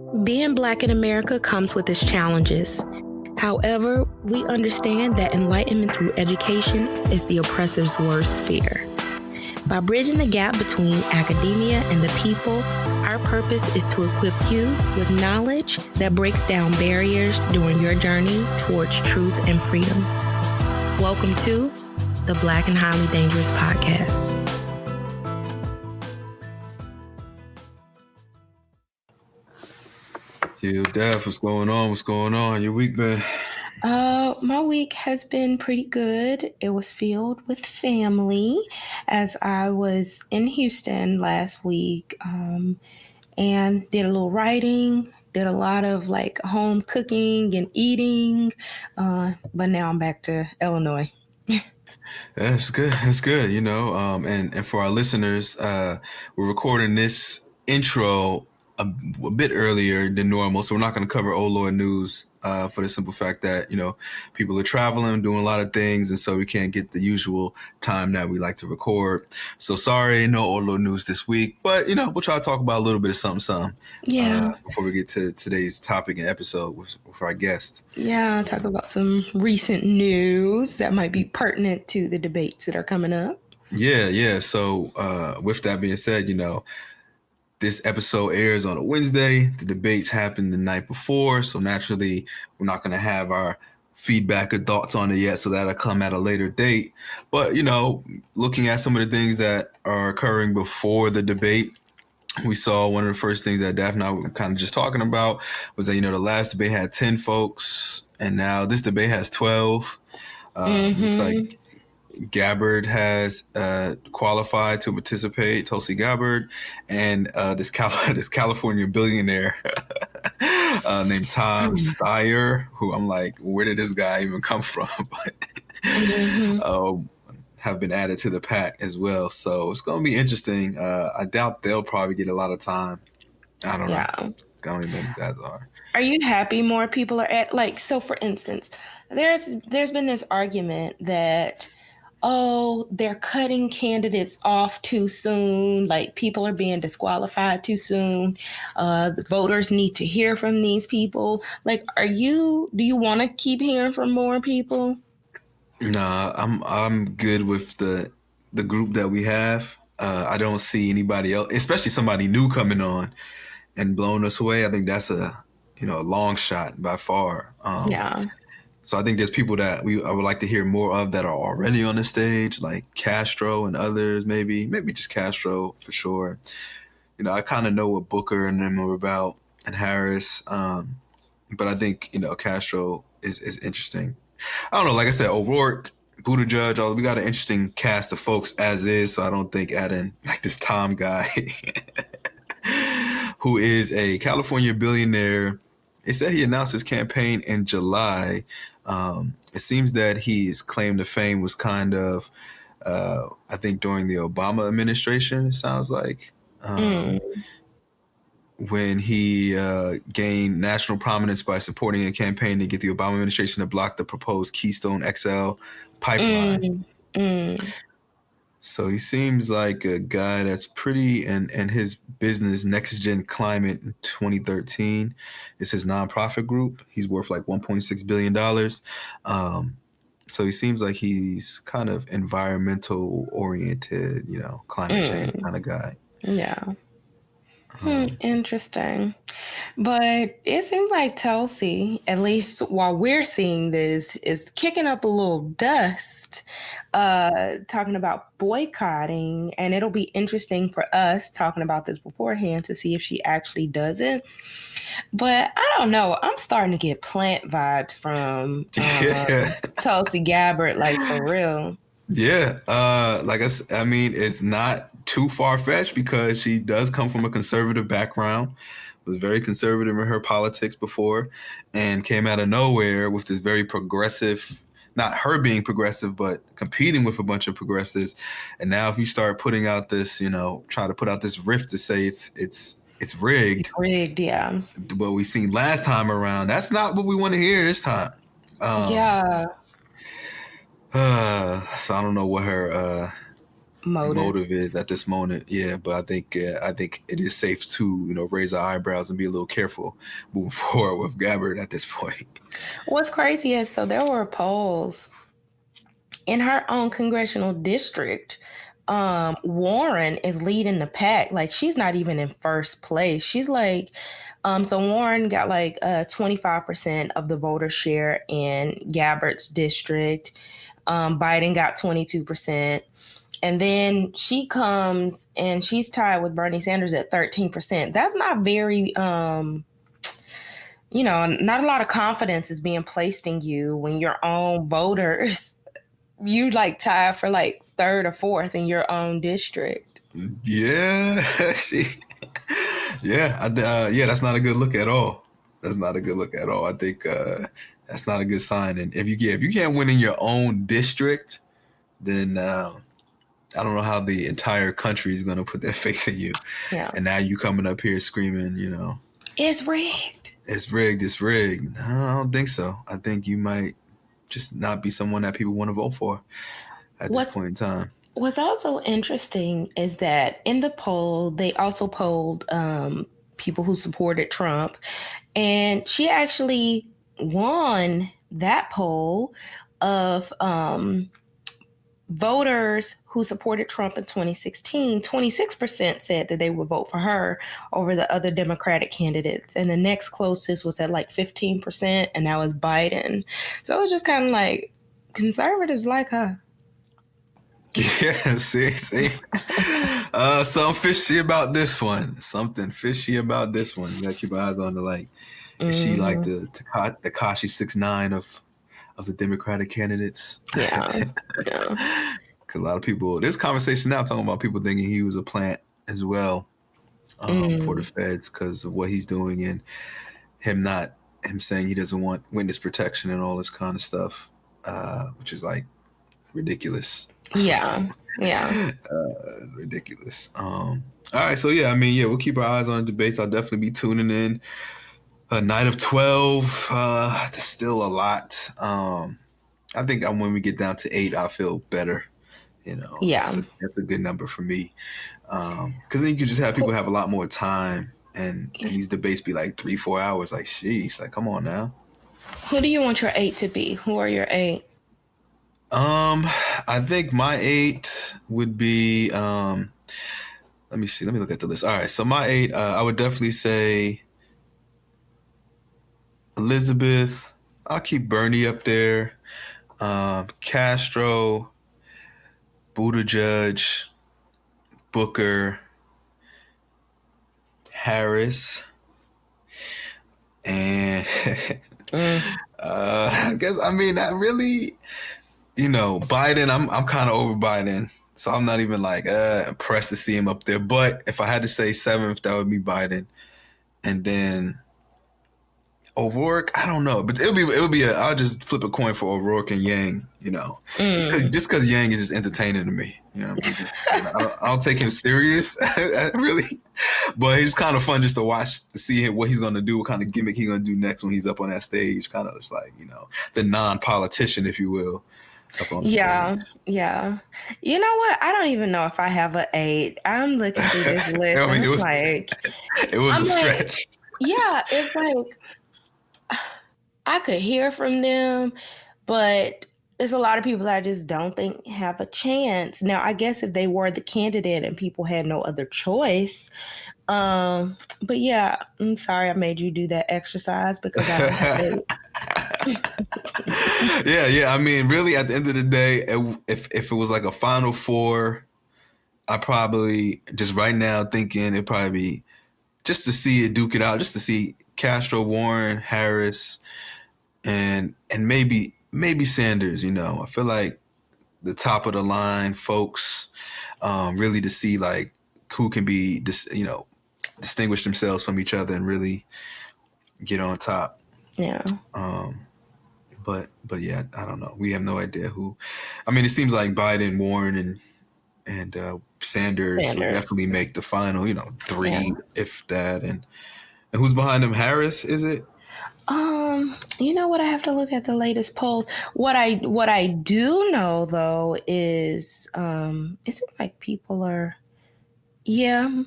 Being Black in America comes with its challenges. However, we understand that enlightenment through education is the oppressor's worst fear. By bridging the gap between academia and the people, our purpose is to equip you with knowledge that breaks down barriers during your journey towards truth and freedom. Welcome to the Black and Highly Dangerous Podcast. Yo, Daph, what's going on? What's going on? Your week been? My week has been pretty good. It was filled with family as I was in Houston last week and did a little writing, did a lot of like home cooking and eating, but now I'm back to Illinois. That's good. That's good. And for our listeners, we're recording this intro a bit earlier than normal, so we're not going to cover Oh Lord news for the simple fact that people are traveling, doing a lot of things, and so we can't get the usual time that we like to record. So sorry, no Oh Lord news this week, but we'll try to talk about a little bit of something. Yeah. Before we get to today's topic and episode with our guest. Yeah, talk about some recent news that might be pertinent to the debates that are coming up. Yeah. So with that being said, this episode airs on a Wednesday. The debates happened the night before, so naturally we're not going to have our feedback or thoughts on it yet, so that'll come at a later date. But, looking at some of the things that are occurring before the debate, we saw one of the first things that Daphne and I were kind of just talking about was that, the last debate had 10 folks, and now this debate has 12. Looks like Gabbard has qualified to participate, Tulsi Gabbard, and this California billionaire named Tom Steyer, who I'm like, where did this guy even come from? Have been added to the pack as well. So it's going to be interesting. I doubt they'll probably get a lot of time. I don't know. I don't even know who you guys are. Are you happy more people are at, so for instance, there's been this argument that, they're cutting candidates off too soon. Like people are being disqualified too soon. The voters need to hear from these people. Like, do you want to keep hearing from more people? Nah, I'm good with the group that we have. I don't see anybody else, especially somebody new coming on and blowing us away. I think that's a long shot by far. So I think there's people that I would like to hear more of that are already on the stage, like Castro and others, maybe just Castro for sure. I kind of know what Booker and them are about, and Harris, but I think Castro is interesting. I don't know. Like I said, O'Rourke, Buttigieg, we got an interesting cast of folks as is. So I don't think adding like this Tom guy, who is a California billionaire. It said he announced his campaign in July. It seems that his claim to fame was kind of, I think, during the Obama administration, it sounds like, when he gained national prominence by supporting a campaign to get the Obama administration to block the proposed Keystone XL pipeline. So he seems like a guy that's pretty, and his business, Next Gen Climate in 2013, is his nonprofit group. He's worth like $1.6 billion. So he seems like he's kind of environmental oriented, climate change kind of guy. Yeah. Interesting. But it seems like Tulsi, at least while we're seeing this, is kicking up a little dust, talking about boycotting. And it'll be interesting for us talking about this beforehand to see if she actually does it. But I don't know. I'm starting to get plant vibes from Tulsi Gabbard, like for real. Yeah. Like I mean, it's not too far-fetched because she does come from a conservative background, was very conservative in her politics before, and came out of nowhere with this very progressive, not her being progressive, but competing with a bunch of progressives. And now if you start putting out this, try to put out this riff to say it's rigged. It's rigged, yeah. What we seen last time around, that's not what we want to hear this time. Yeah. So I don't know what her motives. is at this moment. Yeah, but I think it is safe to raise our eyebrows and be a little careful moving forward with Gabbard at this point. What's crazy is, so there were polls in her own congressional district. Warren is leading the pack. Like, she's not even in first place. She's like, so Warren got like 25% of the voter share in Gabbard's district. Biden got 22%. And then she comes and she's tied with Bernie Sanders at 13%. That's not very, not a lot of confidence is being placed in you when your own voters, you like tied for like third or fourth in your own district. Yeah, that's not a good look at all. That's not a good look at all. I think that's not a good sign. And if you can't win in your own district, then I don't know how the entire country is going to put their faith in you. Yeah. And now you coming up here screaming, it's rigged. It's rigged. It's rigged. No, I don't think so. I think you might just not be someone that people want to vote for at this point in time. What's also interesting is that in the poll, they also polled people who supported Trump, and she actually won that poll of voters who supported Trump in 2016. 26% said that they would vote for her over the other Democratic candidates. And the next closest was at like 15%, and that was Biden. So it was just kind of like, conservatives like her. Yeah, see. Something fishy about this one. Something fishy about this one. You gotta keep your eyes on the like. Is she like the Tekashi 6ix9ine of the Democratic candidates? Yeah. Because a lot of people, there's conversation now talking about people thinking he was a plant as well for the feds because of what he's doing and him saying he doesn't want witness protection and all this kind of stuff, which is like ridiculous. Yeah. Ridiculous. All right, so we'll keep our eyes on the debates. I'll definitely be tuning in. Night of 12. There's still a lot. I think when we get down to 8, I'll feel better. Yeah, that's a good number for me. Because then you can just have people have a lot more time, and these debates be like 3-4 hours. Like, sheesh, like come on now. Who do you want your 8 to be? Who are your 8? I think my 8 would be. Let me see. Let me look at the list. All right, so my 8, I would definitely say Elizabeth. I'll keep Bernie up there. Castro, Buttigieg, Booker, Harris, and I guess not really. Biden. I'm kind of over Biden, so I'm not even like impressed to see him up there. But if I had to say 7th, that would be Biden, and then O'Rourke, I don't know, but it'll be I'll just flip a coin for O'Rourke and Yang, just because Yang is just entertaining to me. I don't take him serious, really, but he's kind of fun just to watch, to see what he's gonna do, what kind of gimmick he's gonna do next when he's up on that stage, kind of just like the non-politician, if you will. Yeah. You know what? I don't even know if I have an 8. I'm looking through this list. It was a stretch. Yeah, it's like I could hear from them, but there's a lot of people that I just don't think have a chance. Now, I guess if they were the candidate and people had no other choice. But yeah, I'm sorry I made you do that exercise because I don't have it. Yeah. Really, at the end of the day, if it was like a Final Four, I probably just right now thinking it'd probably be just to see it duke it out, just to see Castro, Warren, Harris, and maybe Sanders. I feel like the top of the line folks, really to see like who can be distinguish themselves from each other and really get on top. Yeah. But yeah, I don't know. We have no idea who. It seems like Biden, Warren, and Sanders will definitely make the final. 3, if that. And who's behind them? Harris, is it? You know what? I have to look at the latest polls. What I do know though is it seems like people are yeah.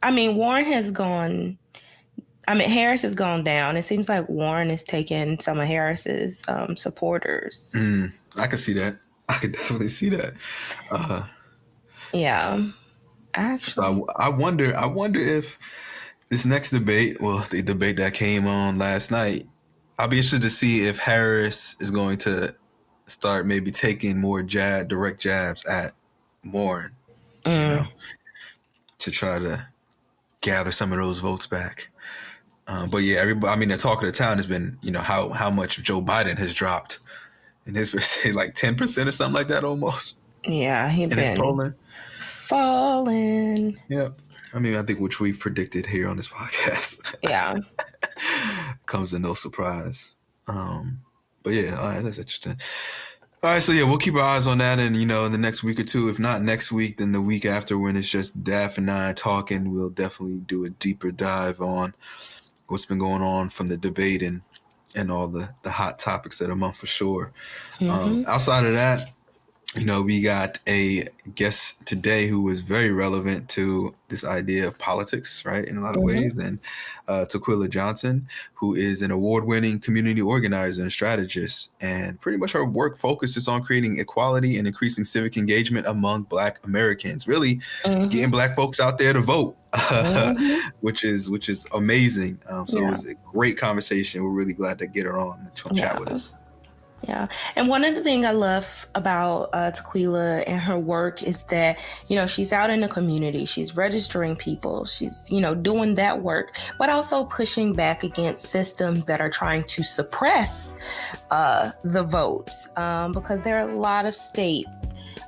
I mean Warren has gone Harris has gone down. It seems like Warren is taking some of Harris's supporters. I can see that. I could definitely see that. Yeah. Actually. So I wonder if this next debate, well, the debate that came on last night, I'll be interested to see if Harris is going to start maybe taking more direct jabs at Warren, to try to gather some of those votes back. But yeah, everybody. I mean, the talk of the town has been, how much Joe Biden has dropped in his say like 10% or something like that almost. Yeah, he's been polling. Falling. Yeah. I mean, I think which we've predicted here on this podcast. Yeah. Comes to no surprise. But yeah, all right, that's interesting. All right, so yeah, we'll keep our eyes on that, and in the next week or two, if not next week, then the week after, when it's just Daph and I talking, we'll definitely do a deeper dive on what's been going on from the debate and all the hot topics of the month for sure. Outside of that, we got a guest today who is very relevant to this idea of politics, right, in a lot of ways. And Tequila Johnson, who is an award-winning community organizer and strategist. And pretty much her work focuses on creating equality and increasing civic engagement among Black Americans, really getting Black folks out there to vote, which is amazing. So it was a great conversation. We're really glad to get her on to chat with us. Yeah. And one of the things I love about Tequila and her work is that, she's out in the community. She's registering people. She's, doing that work, but also pushing back against systems that are trying to suppress the votes, because there are a lot of states,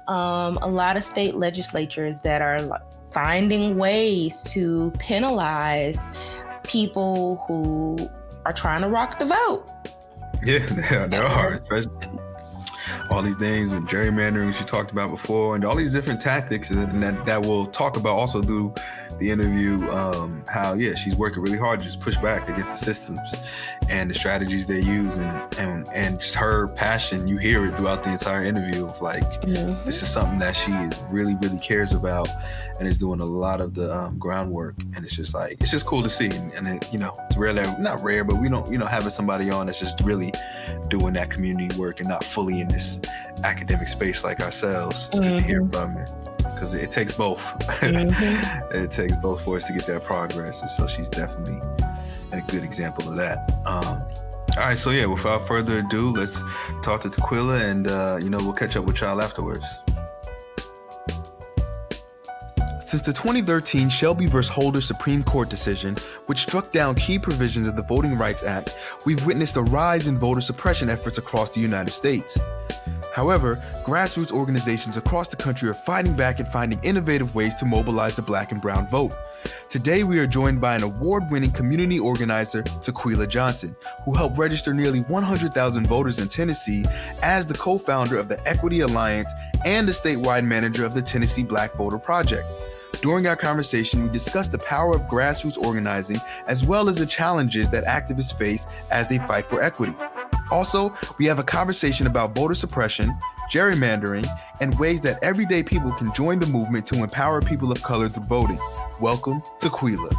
a lot of state legislatures that are finding ways to penalize people who are trying to rock the vote. Yeah, there are, especially all these things with gerrymandering, which you talked about before, and all these different tactics, and that we'll talk about also through the interview, how she's working really hard to just push back against the systems and the strategies they use, and just her passion. You hear it throughout the entire interview of this is something that she really, really cares about, and is doing a lot of the groundwork. And it's just cool to see. And it's rarely, not rare, but we don't, having somebody on that's just really doing that community work and not fully in this academic space like ourselves. It's good to hear from her, because it takes both. It takes both for us to get that progress. And so she's definitely a good example of that. All right, so yeah, without further ado, let's talk to Tequila, and we'll catch up with y'all afterwards. Since the 2013 Shelby v. Holder Supreme Court decision, which struck down key provisions of the Voting Rights Act, we've witnessed a rise in voter suppression efforts across the United States. However, grassroots organizations across the country are fighting back and finding innovative ways to mobilize the Black and brown vote. Today, we are joined by an award-winning community organizer, Tequila Johnson, who helped register nearly 100,000 voters in Tennessee as the co-founder of the Equity Alliance and the statewide manager of the Tennessee Black Voter Project. During our conversation, we discussed the power of grassroots organizing, as well as the challenges that activists face as they fight for equity. Also, we have a conversation about voter suppression, gerrymandering, and ways that everyday people can join the movement to empower people of color through voting. Welcome to Tequila.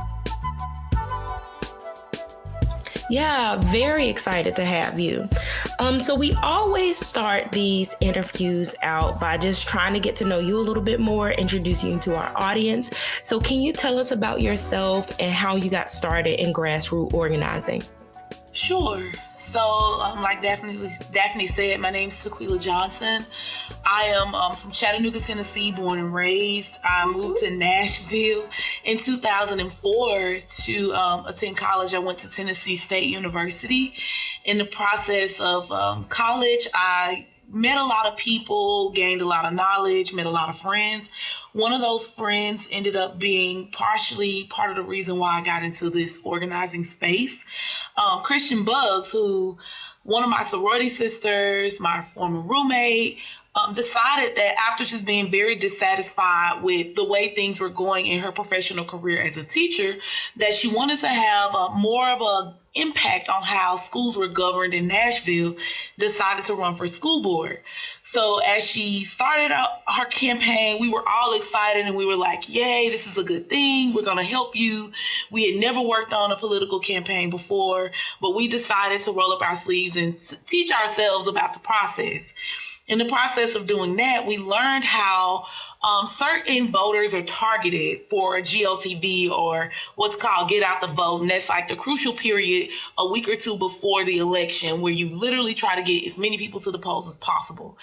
Yeah, very excited to have you. So we always start these interviews out by just trying to get to know you a little bit more, introduce you to our audience. So can you tell us about yourself and how you got started in grassroots organizing? Sure. So, like Daphne said, my name is Tequila Johnson. I am from Chattanooga, Tennessee, born and raised. I moved to Nashville in 2004 to attend college. I went to Tennessee State University. In the process of college, I met a lot of people, gained a lot of knowledge, met a lot of friends. One of those friends ended up being partially part of the reason why I got into this organizing space. Christian Bugs, who one of my sorority sisters, my former roommate, decided that after just being very dissatisfied with the way things were going in her professional career as a teacher, that she wanted to have more of a impact on how schools were governed in Nashville, decided to run for school board. So as she started out her campaign, we were all excited and we were like, yay, this is a good thing. We're going to help you. We had never worked on a political campaign before, but we decided to roll up our sleeves and teach ourselves about the process. In the process of doing that, we learned how certain voters are targeted for a GOTV, or what's called get out the vote. And that's like the crucial period a week or two before the election, where you literally try to get as many people to the polls as possible.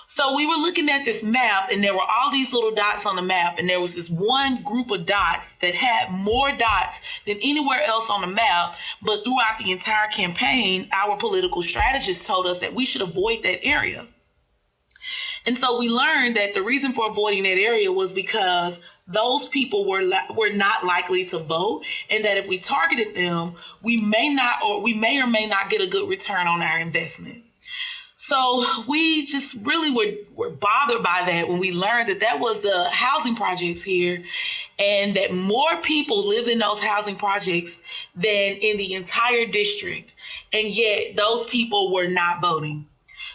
So we were looking at this map, and there were all these little dots on the map, and there was this one group of dots that had more dots than anywhere else on the map. But throughout the entire campaign, our political strategists told us that we should avoid that area. And so we learned that the reason for avoiding that area was because those people were not likely to vote, and that if we targeted them, we may or may not get a good return on our investment. So we just really were bothered by that when we learned that that was the housing projects here, and that more people lived in those housing projects than in the entire district, and yet those people were not voting.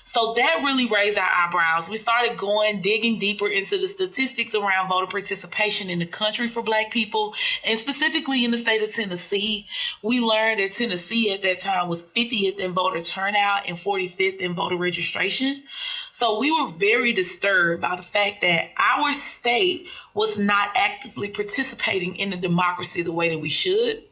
So that really raised our eyebrows. We started digging deeper into the statistics around voter participation in the country for Black people, and specifically in the state of Tennessee. We learned that Tennessee at that time was 50th in voter turnout and 45th in voter registration. So we were very disturbed by the fact that our state was not actively participating in the democracy the way that we should.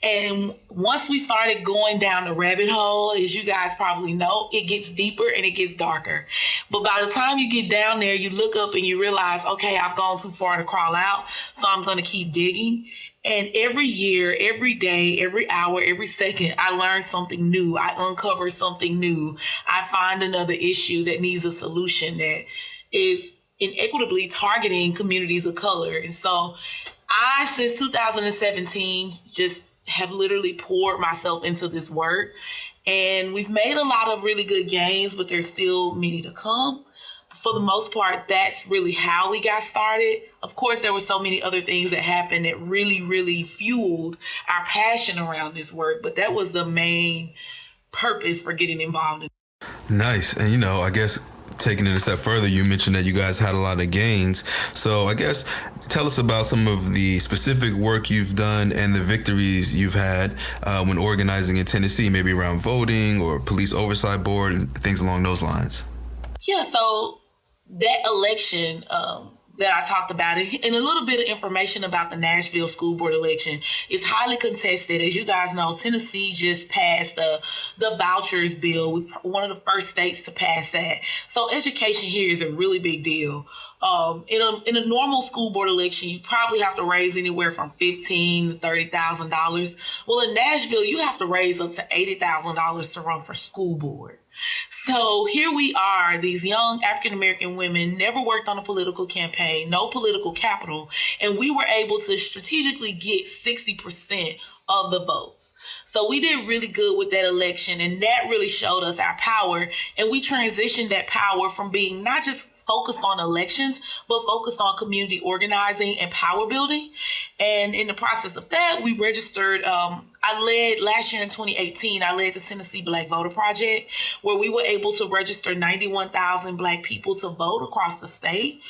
And once we started going down the rabbit hole, as you guys probably know, it gets deeper and it gets darker. But by the time you get down there, you look up and you realize, okay, I've gone too far to crawl out, so I'm going to keep digging. And every year, every day, every hour, every second, I learn something new. I uncover something new. I find another issue that needs a solution that is inequitably targeting communities of color. And so I, since 2017, just have literally poured myself into this work. And we've made a lot of really good gains, but there's still many to come. For the most part, that's really how we got started. Of course, there were so many other things that happened that really, really fueled our passion around this work. But that was the main purpose for getting involved in it. Nice. And, I guess taking it a step further, you mentioned that you guys had a lot of gains. So I guess tell us about some of the specific work you've done and the victories you've had when organizing in Tennessee, maybe around voting or police oversight board and things along those lines. Yeah, so that election that I talked about, and a little bit of information about the Nashville school board election, is highly contested. As you guys know, Tennessee just passed the vouchers bill. We're one of the first states to pass that. So education here is a really big deal. In a normal school board election, you probably have to raise anywhere from $15,000 to $30,000. Well, in Nashville, you have to raise up to $80,000 to run for school board. So here we are, these young African-American women, never worked on a political campaign, no political capital, and we were able to strategically get 60% of the votes. So we did really good with that election, and that really showed us our power, and we transitioned that power from being not just focused on elections, but focused on community organizing and power building. And in the process of that, we registered, last year in 2018, I led the Tennessee Black Voter Project, where we were able to register 91,000 Black people to vote across the state.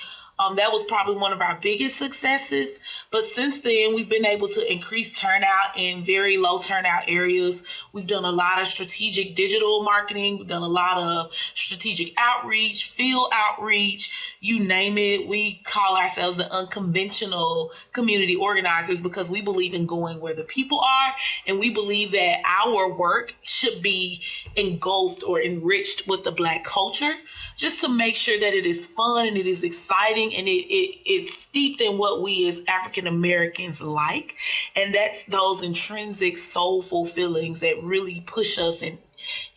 That was probably one of our biggest successes. But since then, we've been able to increase turnout in very low turnout areas. We've done a lot of strategic digital marketing. We've done a lot of strategic outreach, field outreach, you name it. We call ourselves the unconventional community organizers because we believe in going where the people are. And we believe that our work should be engulfed or enriched with the Black culture, just to make sure that it is fun and it is exciting and it's steeped in what we as African Americans like. And that's those intrinsic soulful feelings that really push us and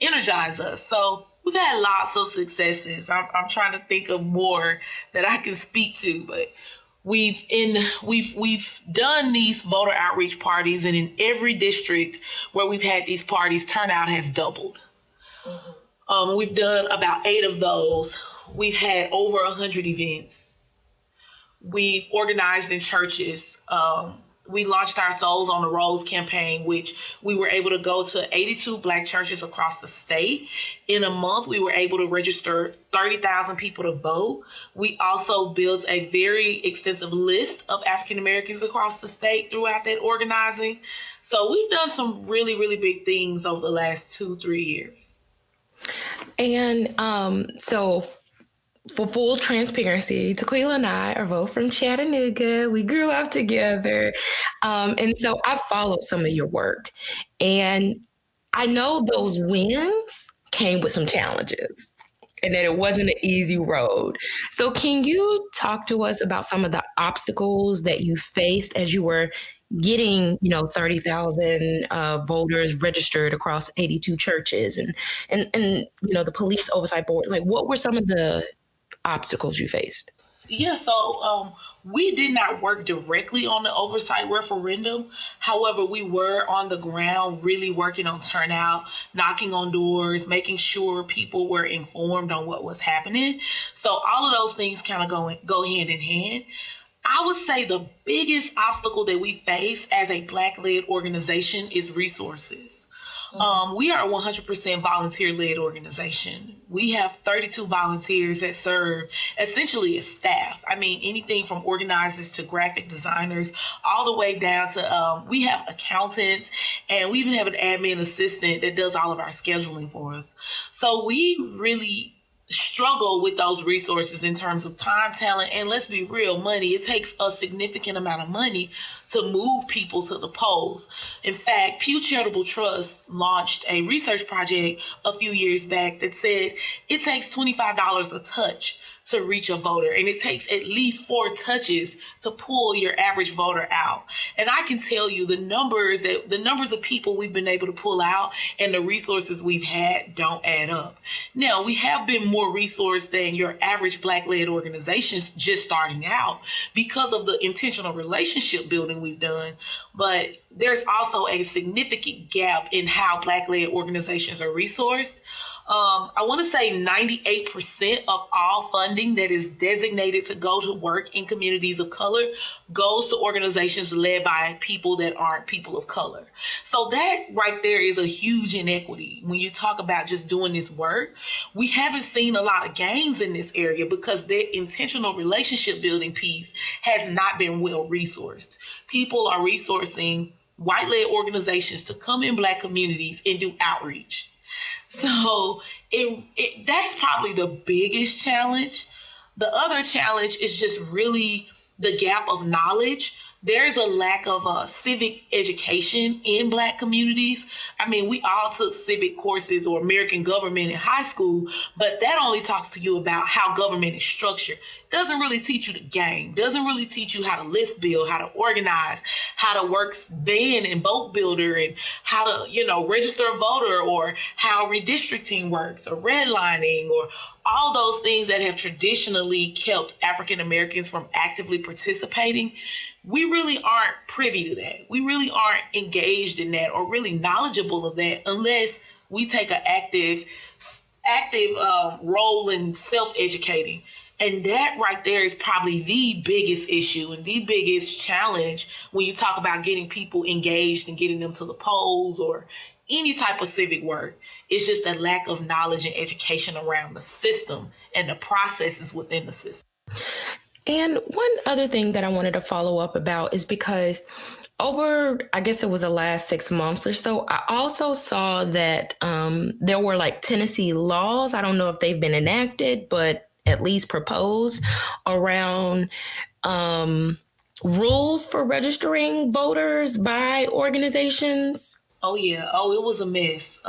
energize us. So we've had lots of successes. I'm trying to think of more that I can speak to, but we've done these voter outreach parties, and in every district where we've had these parties, turnout has doubled. Mm-hmm. We've done about 8 of those. We've had over 100 events. We've organized in churches. We launched our Souls on the Rolls campaign, which we were able to go to 82 Black churches across the state. In a month, we were able to register 30,000 people to vote. We also built a very extensive list of African Americans across the state throughout that organizing. So we've done some really, really big things over the last 2-3 years. And so for full transparency, Tequila and I are both from Chattanooga. We grew up together. And so I followed some of your work. And I know those wins came with some challenges and that it wasn't an easy road. So can you talk to us about some of the obstacles that you faced as you were getting, 30,000 voters registered across 82 churches and the police oversight board? Like, what were some of the obstacles you faced? Yeah, so we did not work directly on the oversight referendum. However, we were on the ground really working on turnout, knocking on doors, making sure people were informed on what was happening. So all of those things kind of go hand in hand. I would say the biggest obstacle that we face as a Black-led organization is resources. We are a 100% volunteer-led organization. We have 32 volunteers that serve essentially as staff. I mean, anything from organizers to graphic designers, all the way down to we have accountants, and we even have an admin assistant that does all of our scheduling for us. So we really struggle with those resources in terms of time, talent, and let's be real, money. It takes a significant amount of money to move people to the polls. In fact, Pew Charitable Trust launched a research project a few years back that said it takes $25 a touch to reach a voter, and it takes at least 4 touches to pull your average voter out. And I can tell you the numbers of people we've been able to pull out and the resources we've had don't add up. Now, we have been more resourced than your average Black-led organizations just starting out because of the intentional relationship building we've done, but there's also a significant gap in how Black-led organizations are resourced. I want to say 98% of all funding that is designated to go to work in communities of color goes to organizations led by people that aren't people of color. So that right there is a huge inequity when you talk about just doing this work. We haven't seen a lot of gains in this area because the intentional relationship building piece has not been well resourced. People are resourcing white-led organizations to come in Black communities and do outreach. So that's probably the biggest challenge. The other challenge is just really the gap of knowledge. There's a lack of civic education in Black communities. I mean, we all took civic courses or American government in high school, but that only talks to you about how government is structured. Doesn't really teach you the game. Doesn't really teach you how to list build, how to organize, how to work van and boat builder, and how to, register a voter, or how redistricting works, or redlining, or all those things that have traditionally kept African Americans from actively participating. We really aren't privy to that. We really aren't engaged in that or really knowledgeable of that unless we take an active role in self-educating. And that right there is probably the biggest issue and the biggest challenge when you talk about getting people engaged and getting them to the polls or any type of civic work. It's just a lack of knowledge and education around the system and the processes within the system. And one other thing that I wanted to follow up about is because over, I guess it was the last 6 months or so, I also saw that there were like Tennessee laws. I don't know if they've been enacted, but at least proposed around rules for registering voters by organizations. Oh, yeah. Oh, it was a mess.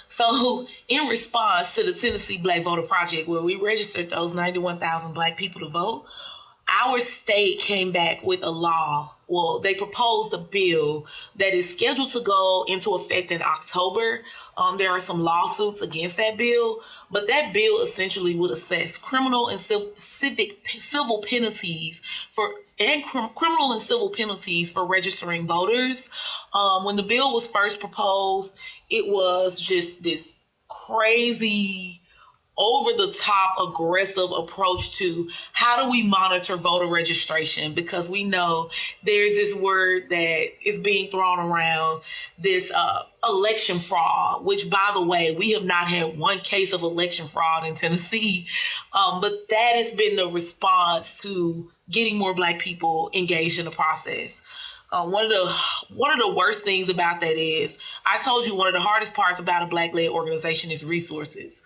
So in response to the Tennessee Black Voter Project, where we registered those 91,000 Black people to vote, our state came back with a law. Well, they proposed a bill that is scheduled to go into effect in October. There are some lawsuits against that bill, but that bill essentially would assess criminal and civil penalties for registering voters. When the bill was first proposed, it was just this crazy, over-the-top, aggressive approach to how do we monitor voter registration, because we know there's this word that is being thrown around, this election fraud, which, by the way, we have not had one case of election fraud in Tennessee, but that has been the response to getting more Black people engaged in the process. One of the worst things about that is, I told you one of the hardest parts about a Black-led organization is resources.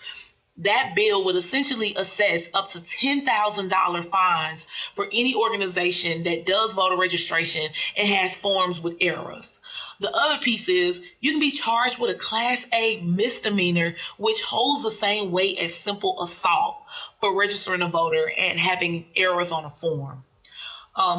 That bill would essentially assess up to $10,000 fines for any organization that does voter registration and has forms with errors. The other piece is you can be charged with a Class A misdemeanor, which holds the same weight as simple assault for registering a voter and having errors on a form.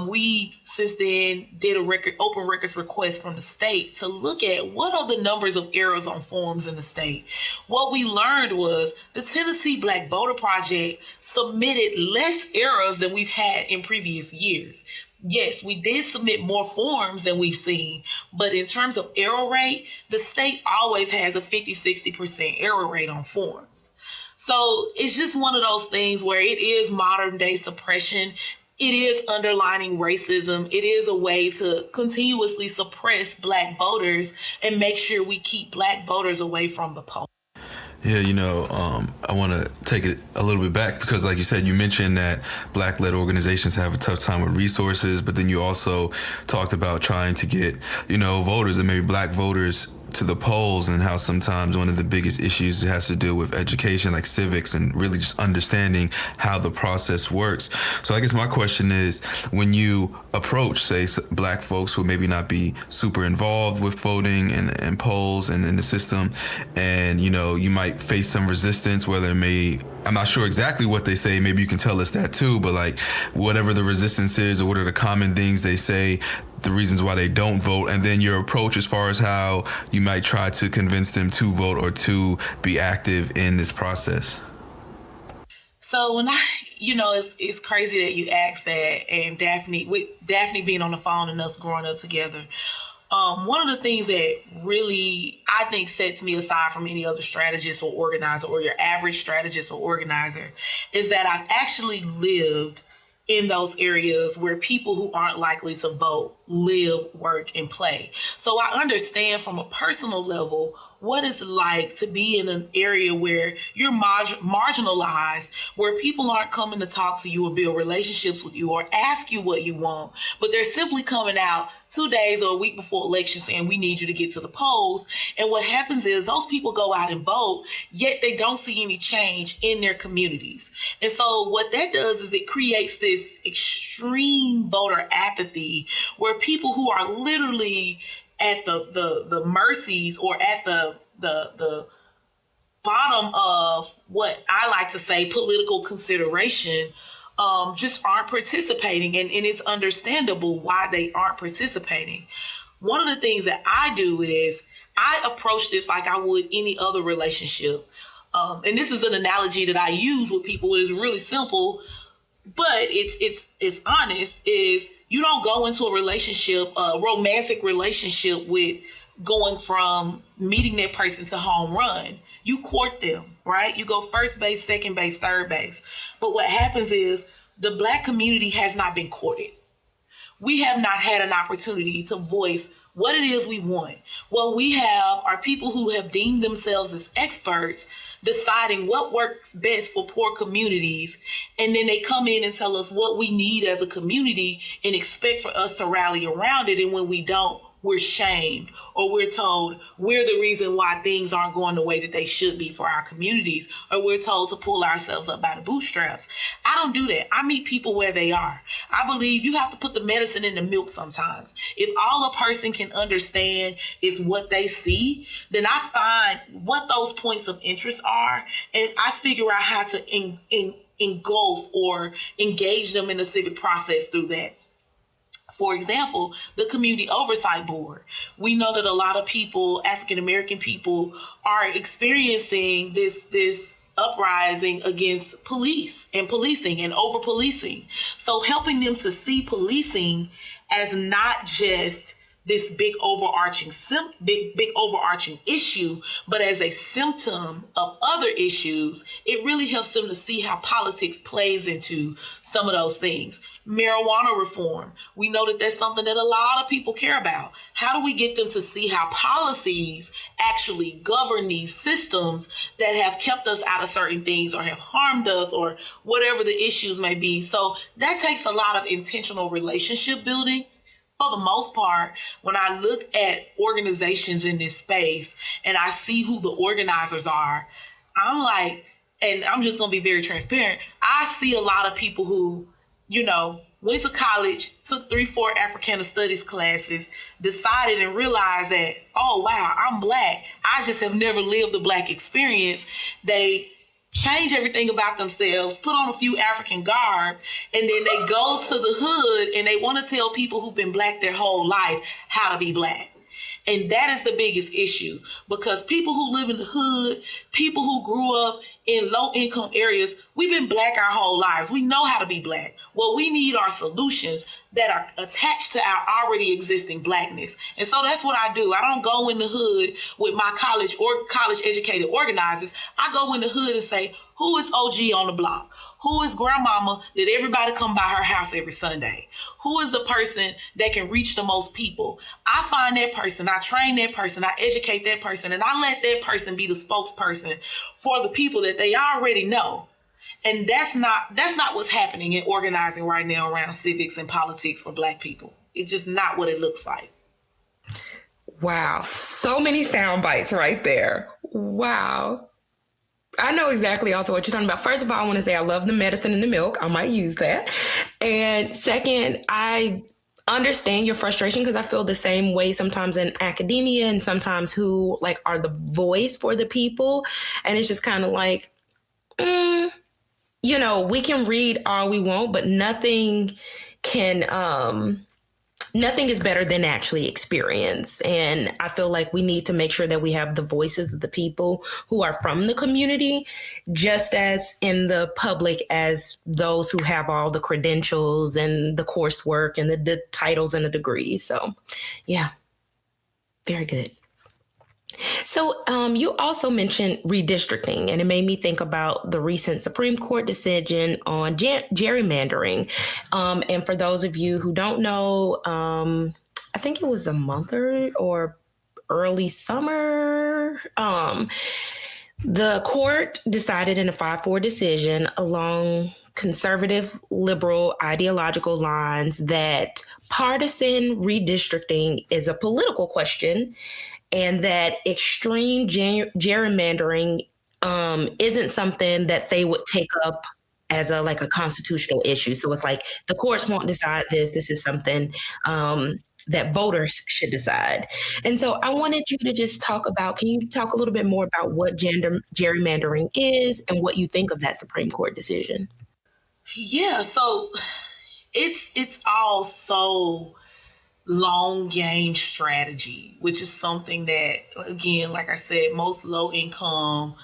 We, since then, did a open records request from the state to look at what are the numbers of errors on forms in the state. What we learned was the Tennessee Black Voter Project submitted less errors than we've had in previous years. Yes, we did submit more forms than we've seen, but in terms of error rate, the state always has a 50-60% error rate on forms. So it's just one of those things where it is modern day suppression. It is underlining racism. It is a way to continuously suppress Black voters and make sure we keep Black voters away from the polls. Yeah, I want to take it a little bit back because, like you said, you mentioned that Black-led organizations have a tough time with resources, but then you also talked about trying to get, voters and maybe Black voters to the polls, and how sometimes one of the biggest issues has to do with education, like civics, and really just understanding how the process works. So I guess my question is, when you approach, say, Black folks who maybe not be super involved with voting and polls and in the system, and, you might face some resistance, whether it may, I'm not sure exactly what they say, maybe you can tell us that too, but like whatever the resistance is or what are the common things they say, the reasons why they don't vote, and then your approach as far as how you might try to convince them to vote or to be active in this process. So when it's crazy that you asked that, and with Daphne being on the phone and us growing up together, one of the things that really, I think, sets me aside from any other strategist or organizer or your average strategist or organizer is that I've actually lived in those areas where people who aren't likely to vote live, work, and play. So I understand from a personal level what it's like to be in an area where you're marginalized, where people aren't coming to talk to you or build relationships with you or ask you what you want, but they're simply coming out 2 days or a week before election saying, we need you to get to the polls. And what happens is those people go out and vote, yet they don't see any change in their communities. And so what that does is it creates this extreme voter apathy where people who are literally at the mercies or at the bottom of what I like to say political consideration just aren't participating, and it's understandable why they aren't participating. One of the things that I do is I approach this like I would any other relationship. And this is an analogy that I use with people. It is really simple, but it's honest, is you don't go into a relationship, a romantic relationship, with going from meeting that person to home run. You court them, right? You go first base, second base, third base. But what happens is the Black community has not been courted. We have not had an opportunity to voice what it is we want. What we have are people who have deemed themselves as experts deciding what works best for poor communities. And then they come in and tell us what we need as a community and expect for us to rally around it. And when we don't, we're shamed, or we're told we're the reason why things aren't going the way that they should be for our communities, or we're told to pull ourselves up by the bootstraps. I don't do that. I meet people where they are. I believe you have to put the medicine in the milk sometimes. If all a person can understand is what they see, then I find what those points of interest are, and I figure out how to engulf or engage them in the civic process through that. For example, the Community Oversight Board. We know that a lot of people, African-American people, are experiencing this uprising against police and policing and over-policing. So helping them to see policing as not just this big overarching issue, but as a symptom of other issues, it really helps them to see how politics plays into some of those things. Marijuana reform, we know that that's something that a lot of people care about. How do we get them to see how policies actually govern these systems that have kept us out of certain things or have harmed us or whatever the issues may be? So that takes a lot of intentional relationship building. For the most part, when I look at organizations in this space and I see who the organizers are, I'm like, and I'm just going to be very transparent, I see a lot of people who, went to college, took 3-4 Africana studies classes, decided and realized that, oh, wow, I'm Black. I just have never lived the Black experience. They change everything about themselves, put on a few African garb, and then they go to the hood and they want to tell people who've been Black their whole life how to be Black. And that is the biggest issue, because people who live in the hood, people who grew up in low income areas, we've been Black our whole lives. We know how to be Black. Well, we need our solutions that are attached to our already existing Blackness. And so that's what I do. I don't go in the hood with my college educated organizers. I go in the hood and say, who is OG on the block? Who is grandmama that everybody come by her house every Sunday? Who is the person that can reach the most people? I find that person, I train that person, I educate that person, and I let that person be the spokesperson for the people that they already know. And that's not what's happening in organizing right now around civics and politics for Black people. It's just not what it looks like. Wow. So many sound bites right there. Wow. I know exactly also what you're talking about. First of all, I want to say I love the medicine in the milk. I might use that. And second, I understand your frustration because I feel the same way sometimes in academia and sometimes who are the voice for the people. And it's just kind of like, we can read all we want, but nothing is better than actually experienced. And I feel like we need to make sure that we have the voices of the people who are from the community, just as in the public as those who have all the credentials and the coursework and the titles and the degrees. So, yeah, very good. So you also mentioned redistricting, and it made me think about the recent Supreme Court decision on gerrymandering. And for those of you who don't know, I think it was a month or early summer, the court decided in a 5-4 decision along conservative liberal ideological lines that partisan redistricting is a political question, and that extreme gerrymandering isn't something that they would take up as a constitutional issue. So it's like the courts won't decide this. This is something that voters should decide. And so I wanted you to just can you talk a little bit more about what gerrymandering is and what you think of that Supreme Court decision? Yeah, so it's all so long game strategy, which is something that, again, like I said, most low income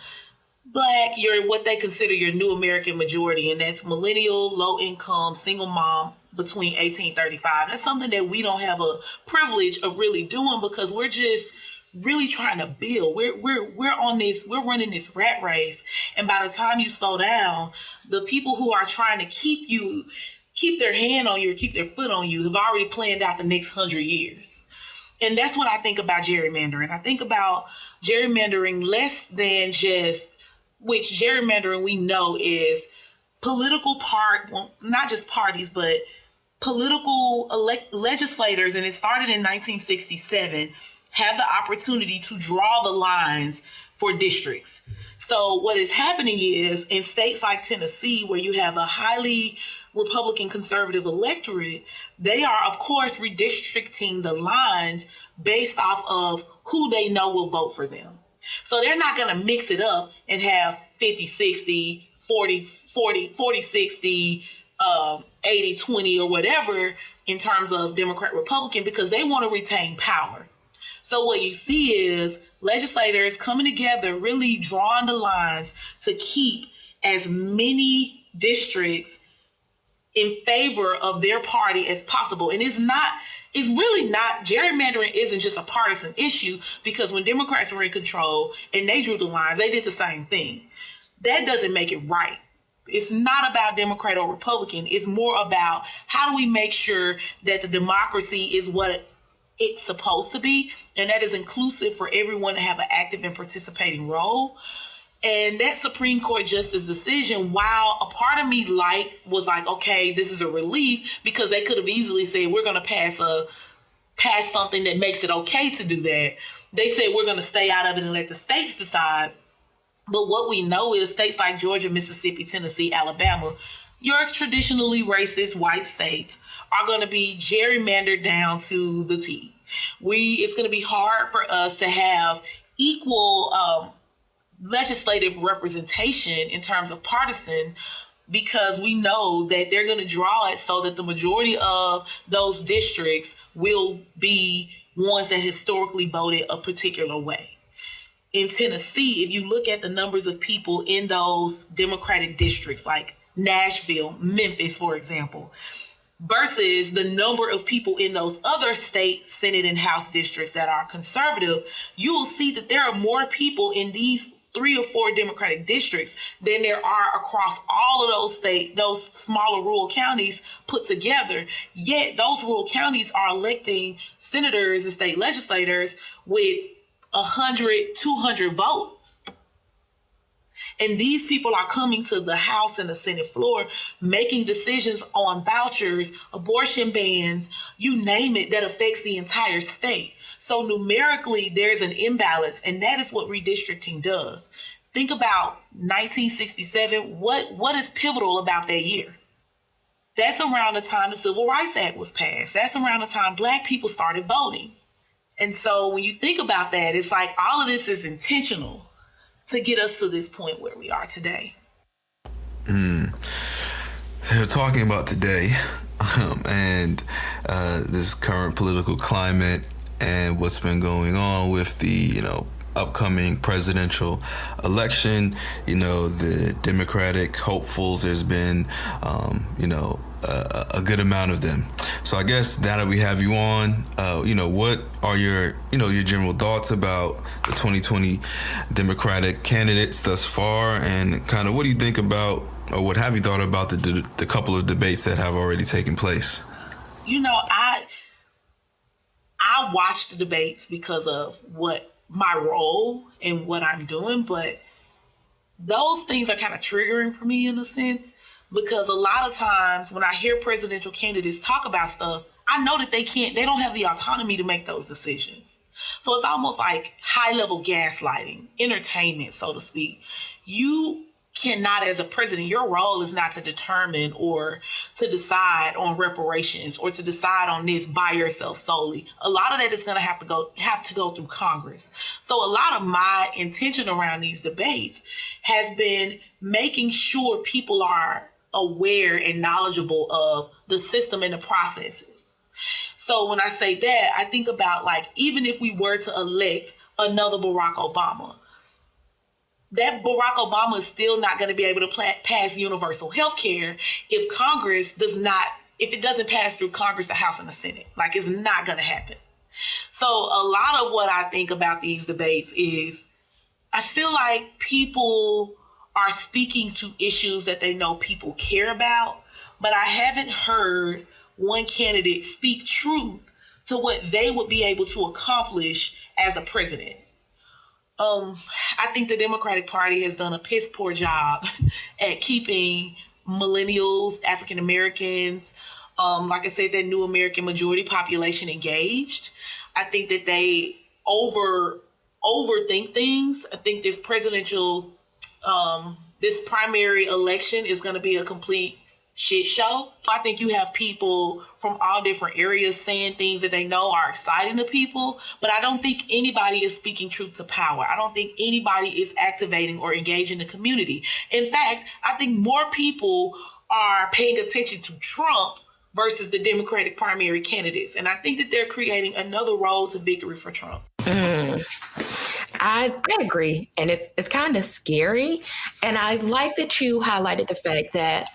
Black, you're what they consider your new American majority, and that's millennial, low income, single mom between 18-35. That's something that we don't have a privilege of really doing because we're just really trying to build. We're running this rat race, and by the time you slow down, the people who are trying to keep their hand on you or keep their foot on you have already planned out the next 100 years. And that's what I think about gerrymandering. I think about gerrymandering less than which gerrymandering we know is not just parties, but political legislators, and it started in 1967, have the opportunity to draw the lines for districts. So what is happening is in states like Tennessee, where you have a highly Republican conservative electorate, they are, of course, redistricting the lines based off of who they know will vote for them. So they're not going to mix it up and have 50-60, 40-60, 80-20 or whatever in terms of Democrat-Republican, because they want to retain power. So what you see is legislators coming together, really drawing the lines to keep as many districts in favor of their party as possible. And it's not it's really not, gerrymandering isn't just a partisan issue, because when Democrats were in control and they drew the lines, they did the same thing. That doesn't make it right. It's not about Democrat or Republican. It's more about how do we make sure that the democracy is what it's supposed to be, and that is inclusive for everyone to have an active and participating role. And that Supreme Court justice decision, while a part of me was like, okay, this is a relief, because they could have easily said, we're going to pass something that makes it okay to do that. They said, we're going to stay out of it and let the states decide. But what we know is states like Georgia, Mississippi, Tennessee, Alabama, your traditionally racist white states, are going to be gerrymandered down to the T. It's going to be hard for us to have equal legislative representation in terms of partisan, because we know that they're going to draw it so that the majority of those districts will be ones that historically voted a particular way. In Tennessee, if you look at the numbers of people in those Democratic districts, like Nashville, Memphis, for example, versus the number of people in those other state, Senate, and House districts that are conservative, you will see that there are more people in these 3 or 4 Democratic districts than there are across all of those smaller rural counties put together. Yet those rural counties are electing senators and state legislators with 100, 200 votes. And these people are coming to the House and the Senate floor, making decisions on vouchers, abortion bans, you name it, that affects the entire state. So numerically, there's an imbalance, and that is what redistricting does. Think about 1967. What is pivotal about that year? That's around the time the Civil Rights Act was passed. That's around the time Black people started voting. And so when you think about that, it's like all of this is intentional to get us to this point where we are today. So talking about today and this current political climate and what's been going on with the, upcoming presidential election, the Democratic hopefuls, there's been, a good amount of them. So I guess now that we have you on, what are your general thoughts about the 2020 Democratic candidates thus far, and kind of what do you think about, or what have you thought about the couple of debates that have already taken place? I watch the debates because of what my role and what I'm doing, but those things are kind of triggering for me in a sense, because a lot of times when I hear presidential candidates talk about stuff, I know that they don't have the autonomy to make those decisions. So it's almost like high level gaslighting, entertainment, so to speak. You cannot, as a president, your role is not to determine or to decide on reparations or to decide on this by yourself solely. A lot of that is going to have to go through Congress. So a lot of my intention around these debates has been making sure people are aware and knowledgeable of the system and the processes. So when I say that, I think about, like, even if we were to elect another Barack Obama, that Barack Obama is still not going to be able to pass universal health care if it doesn't pass through Congress, the House, and the Senate. Like, it's not going to happen. So a lot of what I think about these debates is I feel like people are speaking to issues that they know people care about, but I haven't heard one candidate speak truth to what they would be able to accomplish as a president. I think the Democratic Party has done a piss poor job at keeping millennials, African Americans, like I said, that new American majority population engaged. I think that they overthink things. I think this this primary election is going to be a complete shit show. I think you have people from all different areas saying things that they know are exciting to people, but I don't think anybody is speaking truth to power. I don't think anybody is activating or engaging the community. In fact, I think more people are paying attention to Trump versus the Democratic primary candidates. And I think that they're creating another road to victory for Trump. I agree. And it's kind of scary. And I like that you highlighted the fact that,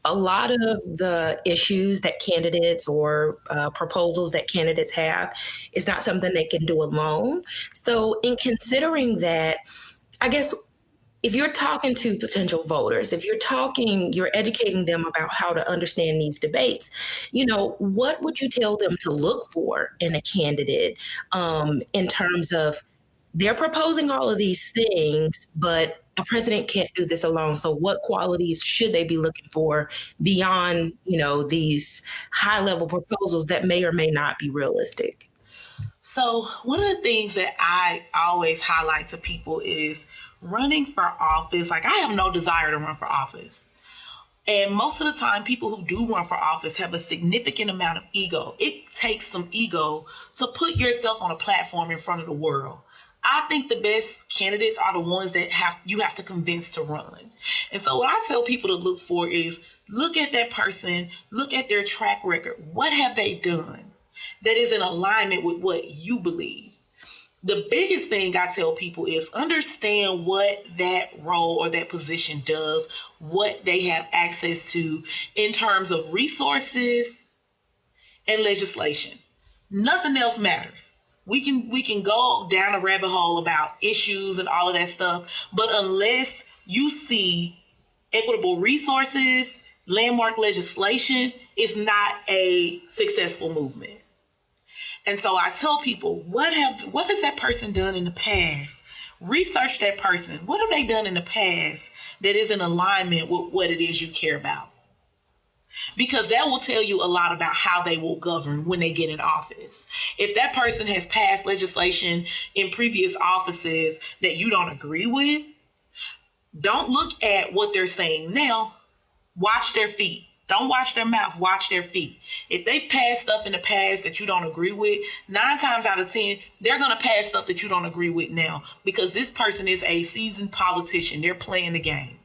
a lot of the issues that candidates or proposals that candidates have is not something they can do alone. So in considering that, I guess if you're talking to potential voters, if you're educating them about how to understand these debates, what would you tell them to look for in a candidate in terms of they're proposing all of these things, but a president can't do this alone. So what qualities should they be looking for beyond, these high level proposals that may or may not be realistic? So one of the things that I always highlight to people is running for office. Like, I have no desire to run for office. And most of the time, people who do run for office have a significant amount of ego. It takes some ego to put yourself on a platform in front of the world. I think the best candidates are the ones that you have to convince to run. And so what I tell people to look for is look at that person, look at their track record. What have they done that is in alignment with what you believe? The biggest thing I tell people is understand what that role or that position does, what they have access to in terms of resources and legislation. Nothing else matters. We can go down a rabbit hole about issues and all of that stuff, but unless you see equitable resources, landmark legislation, it's not a successful movement. And so I tell people, what has that person done in the past? Research that person. What have they done in the past that is in alignment with what it is you care about? Because that will tell you a lot about how they will govern when they get in office. If that person has passed legislation in previous offices that you don't agree with, don't look at what they're saying now. Watch their feet. Don't watch their mouth, watch their feet. If they've passed stuff in the past that you don't agree with, 9 times out of 10, they're going to pass stuff that you don't agree with now because this person is a seasoned politician. They're playing the game.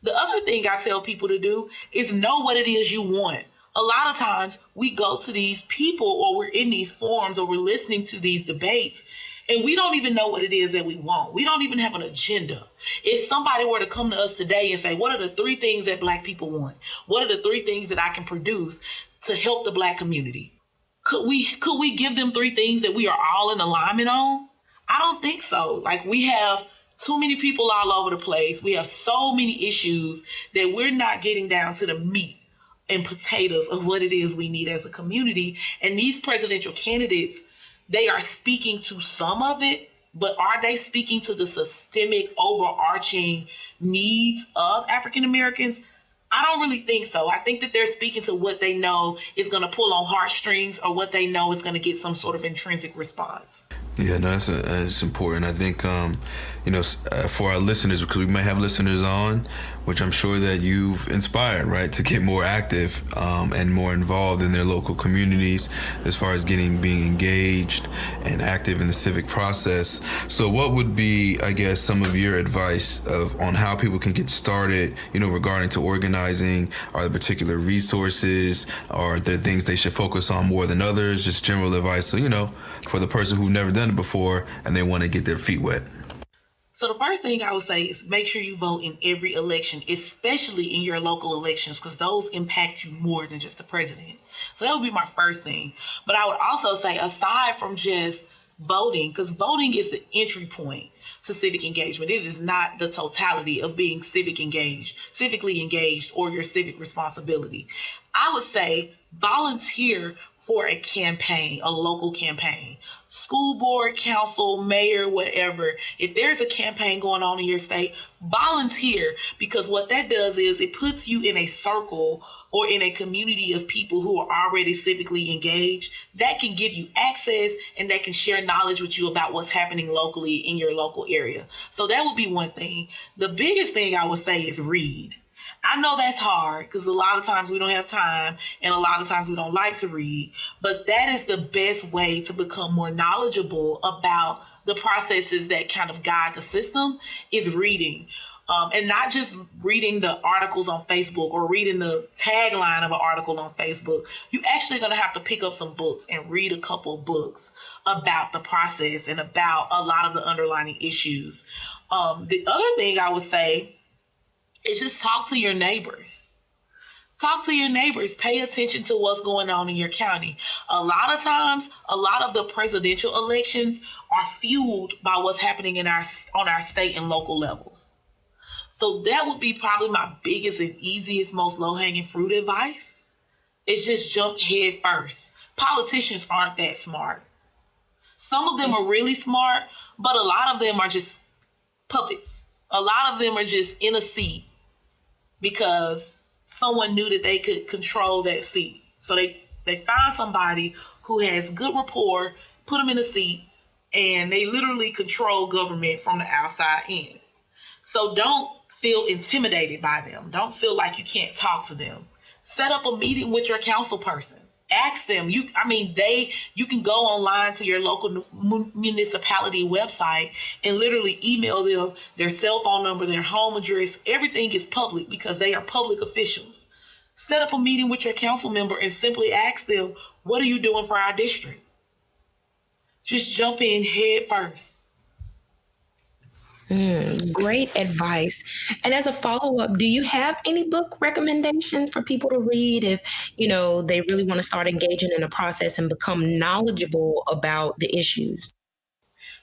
The other thing I tell people to do is know what it is you want. A lot of times we go to these people or we're in these forums or we're listening to these debates and we don't even know what it is that we want. We don't even have an agenda. If somebody were to come to us today and say, what are the 3 things that Black people want? What are the 3 things that I can produce to help the Black community? Could we give them 3 things that we are all in alignment on? I don't think so. Like, we have too many people all over the place. We have so many issues that we're not getting down to the meat and potatoes of what it is we need as a community. And these presidential candidates, they are speaking to some of it, but are they speaking to the systemic overarching needs of African Americans? I don't really think so. I think that they're speaking to what they know is going to pull on heartstrings or what they know is going to get some sort of intrinsic response. Yeah, no, that's important. I think, for our listeners, because we may have listeners on, which I'm sure that you've inspired, right, to get more active and more involved in their local communities as far as being engaged and active in the civic process. So what would be, I guess, some of your advice on how people can get started, regarding to organizing? Are there particular resources? Are there things they should focus on more than others? Just general advice. So, for the person who's never done it before and they want to get their feet wet. So the first thing I would say is make sure you vote in every election, especially in your local elections, because those impact you more than just the president. So that would be my first thing. But I would also say, aside from just voting, because voting is the entry point to civic engagement. It is not the totality of being civically engaged, or your civic responsibility. I would say volunteer for a campaign, a local campaign. School board, council, mayor, whatever. If there's a campaign going on in your state, volunteer, because what that does is it puts you in a circle or in a community of people who are already civically engaged that can give you access and that can share knowledge with you about what's happening locally in your local area. So that would be one thing. The biggest thing I would say is read. I know that's hard because a lot of times we don't have time and a lot of times we don't like to read, but that is the best way to become more knowledgeable about the processes that kind of guide the system is reading. And not just reading the articles on Facebook or reading the tagline of an article on Facebook. You're actually going to have to pick up some books and read a couple of books about the process and about a lot of the underlying issues. The other thing I would say is just talk to your neighbors. Talk to your neighbors. Pay attention to what's going on in your county. A lot of times, a lot of the presidential elections are fueled by what's happening on our state and local levels. So that would be probably my biggest and easiest, most low-hanging fruit advice. Is just jump head first. Politicians aren't that smart. Some of them are really smart, but a lot of them are just puppets. A lot of them are just in a seat because someone knew that they could control that seat. So they find somebody who has good rapport, put them in a seat, and they literally control government from the outside in. So don't feel intimidated by them. Don't feel like you can't talk to them. Set up a meeting with your council person. Ask them. You can go online to your local municipality website and literally email them their cell phone number, their home address. Everything is public because they are public officials. Set up a meeting with your council member and simply ask them, what are you doing for our district? Just jump in head first. Great advice. And as a follow-up, do you have any book recommendations for people to read if, they really want to start engaging in the process and become knowledgeable about the issues?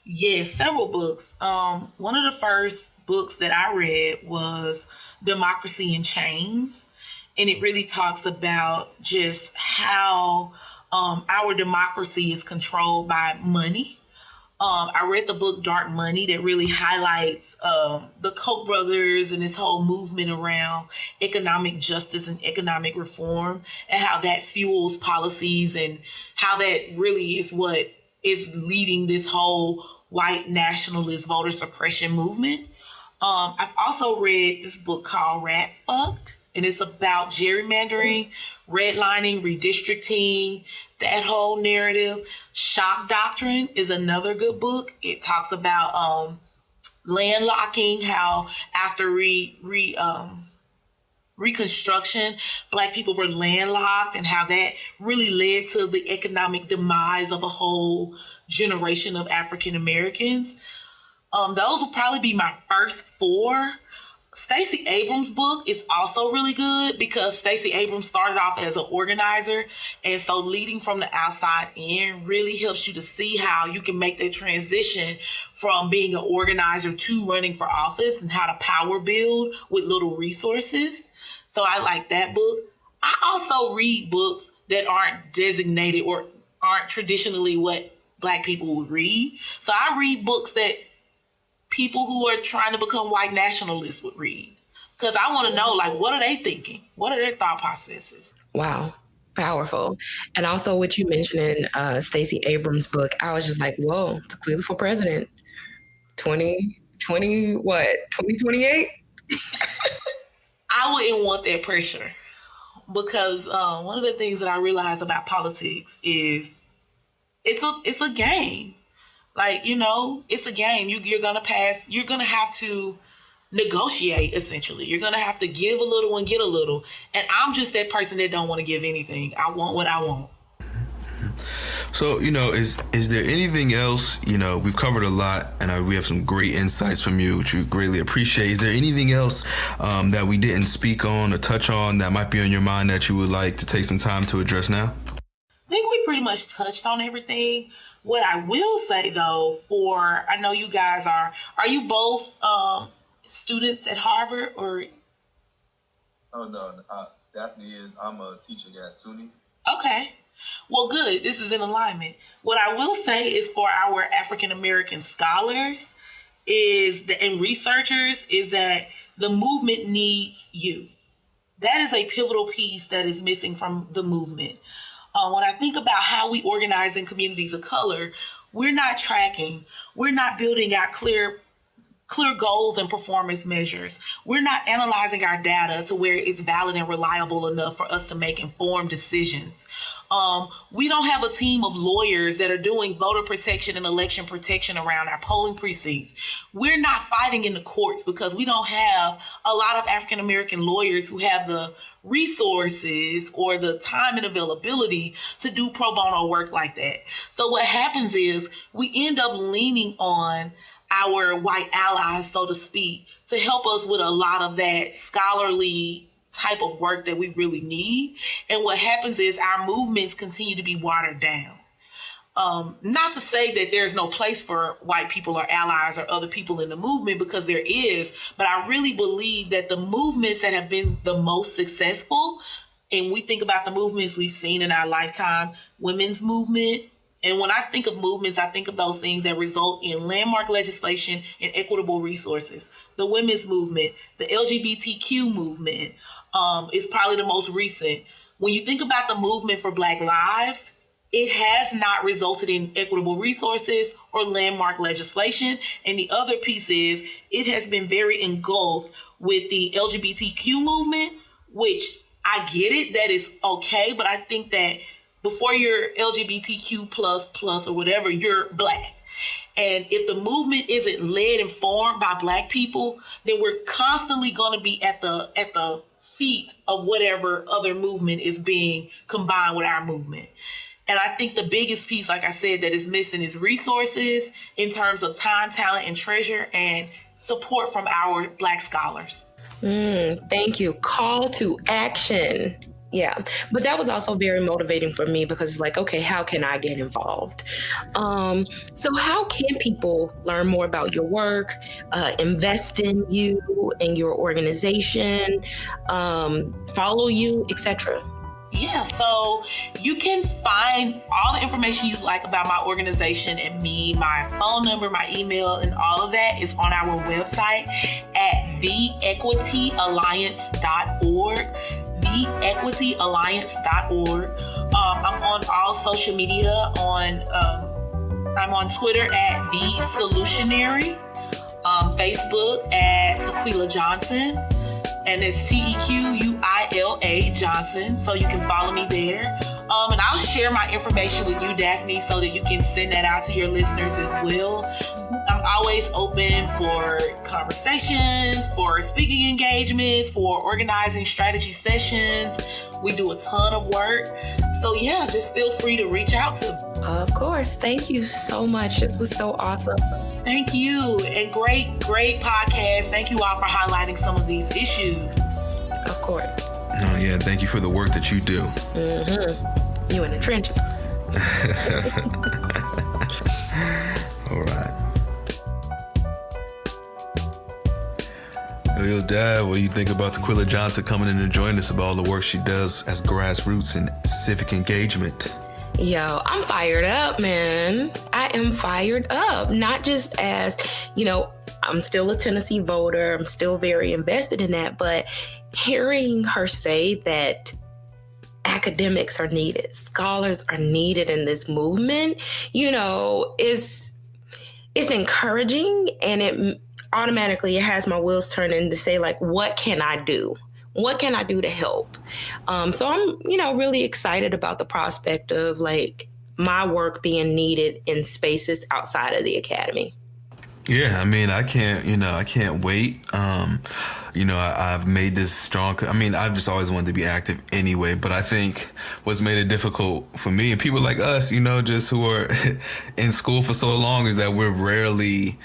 Yes, several books. One of the first books that I read was Democracy in Chains. And it really talks about just how our democracy is controlled by money. I read the book Dark Money that really highlights the Koch brothers and this whole movement around economic justice and economic reform and how that fuels policies and how that really is what is leading this whole white nationalist voter suppression movement. I've also read this book called Rat Fucked, and it's about gerrymandering, redlining, redistricting, that whole narrative. Shock Doctrine is another good book. It talks about landlocking, how after Reconstruction, Black people were landlocked and how that really led to the economic demise of a whole generation of African Americans. Those will probably be my first four. Stacey Abrams' book is also really good because Stacey Abrams started off as an organizer, and so leading from the outside in really helps you to see how you can make that transition from being an organizer to running for office and how to power build with little resources. So I like that book. I also read books that aren't designated or aren't traditionally what Black people would read. So I read books that people who are trying to become white nationalists would read. Because I want to know, what are they thinking? What are their thought processes? Wow. Powerful. And also what you mentioned in Stacey Abrams' book, I was just like, whoa, Tequila for president. 2028? I wouldn't want that pressure because one of the things that I realize about politics is it's a game. It's a game. You're going to pass. You're going to have to negotiate, essentially. You're going to have to give a little and get a little. And I'm just that person that don't want to give anything. I want what I want. So, is there anything else, we've covered a lot and we have some great insights from you, which we greatly appreciate. Is there anything else that we didn't speak on or touch on that might be on your mind that you would like to take some time to address now? I think we pretty much touched on everything. What I will say, though, I know you guys are you both students at Harvard or? Oh, no. Daphne is. I'm a teacher at SUNY. Okay. Well, good. This is in alignment. What I will say is for our African-American scholars and researchers is that the movement needs you. That is a pivotal piece that is missing from the movement. When I think about how we organize in communities of color, we're not tracking. We're not building out clear goals and performance measures. We're not analyzing our data to where it's valid and reliable enough for us to make informed decisions. We don't have a team of lawyers that are doing voter protection and election protection around our polling precincts. We're not fighting in the courts because we don't have a lot of African American lawyers who have the resources or the time and availability to do pro bono work like that. So what happens is we end up leaning on our white allies, so to speak, to help us with a lot of that scholarly type of work that we really need. And what happens is our movements continue to be watered down. Not to say that there's no place for white people or allies or other people in the movement, because there is, but I really believe that the movements that have been the most successful, and we think about the movements we've seen in our lifetime, women's movement. And when I think of movements, I think of those things that result in landmark legislation and equitable resources. The women's movement, the LGBTQ movement is probably the most recent. When you think about the movement for Black lives, it has not resulted in equitable resources or landmark legislation. And the other piece is it has been very engulfed with the LGBTQ movement, which I get it, that is okay. But I think that before you're LGBTQ plus or whatever, you're Black. And if the movement isn't led and formed by Black people, then we're constantly going to be at the feet of whatever other movement is being combined with our movement. And I think the biggest piece, like I said, that is missing is resources in terms of time, talent, and treasure, and support from our Black scholars. Thank you. Call to action. Yeah. But that was also very motivating for me, because it's like, okay, how can I get involved? So how can people learn more about your work, invest in you and your organization, follow you, etc.? Yeah, so you can find all the information you like about my organization and me. My phone number, my email, and all of that is on our website at theequityalliance.org. theequityalliance.org. I'm on all social media. I'm on Twitter at The Solutionary, Facebook at Tequila Johnson, and it's TEQUILA Johnson, so you can follow me there. And I'll share my information with you, Daphne, so that you can send that out to your listeners as well. I'm always open for conversations, for speaking engagements, for organizing strategy sessions. We do a ton of work. So yeah, just feel free to reach out to me. Of course. Thank you so much. This was so awesome. Thank you. And great podcast. Thank you all for highlighting some of these issues. Of course. Oh, yeah. Thank you for the work that you do. Mm-hmm. You in the trenches. All right. Yo, Dad, what do you think about Tequila Johnson coming in and joining us about all the work she does as grassroots and civic engagement? Yo, I'm fired up, man. I am fired up. Not just as, I'm still a Tennessee voter. I'm still very invested in that. But hearing her say that academics are needed, scholars are needed in this movement, is encouraging, and it automatically has my wheels turning to say, like, what can I do? What can I do to help? So I'm, really excited about the prospect of like my work being needed in spaces outside of the academy. Yeah, I can't wait. I've made this strong. I've just always wanted to be active anyway, but I think what's made it difficult for me and people like us, just who are in school for so long, is that we're rarely,